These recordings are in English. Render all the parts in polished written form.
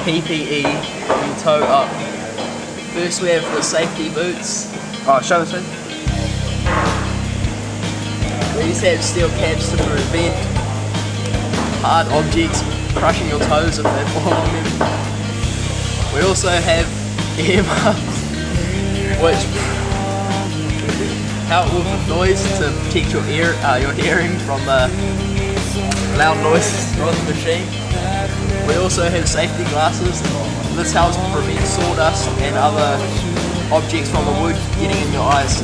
PPE we tow up. First we have the safety boots. Oh, show this one. These have steel caps to prevent hard objects crushing your toes if they fall on them. We also have earmuffs, which help with noise to protect your hearing from loud noises from the machine. We also have safety glasses. This helps prevent sawdust and other objects from the wood getting in your eyes.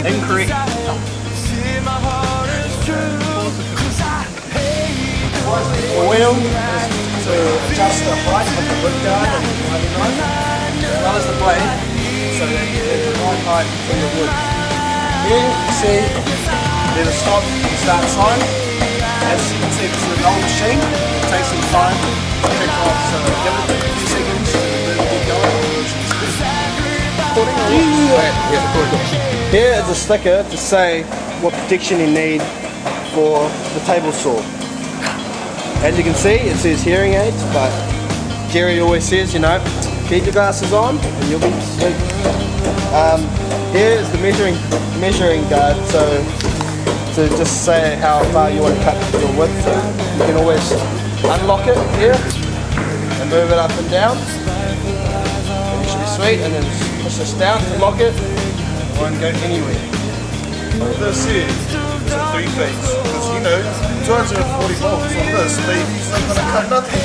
Incorrect. Wheel to adjust the height of the wood guard and the riding line, as well as the blade, so that you get the right height for your wood. Here you see there's a stop and start sign. As you can see, this is an old machine. It takes some time to kick off, so give it a few seconds and then get going. Here is a sticker to say what protection you need for the table saw. As you can see, it says hearing aids, but Jerry always says, you know, keep your glasses on and you'll be sweet. Here is the measuring guard, so to just say how far you want to cut your width to. You can always unlock it here and move it up and down. And you should be sweet, and then push this down to lock it. It won't go anywhere. This here is a 3-phase, because you know, 240 volts on this, baby's not going to cut nothing.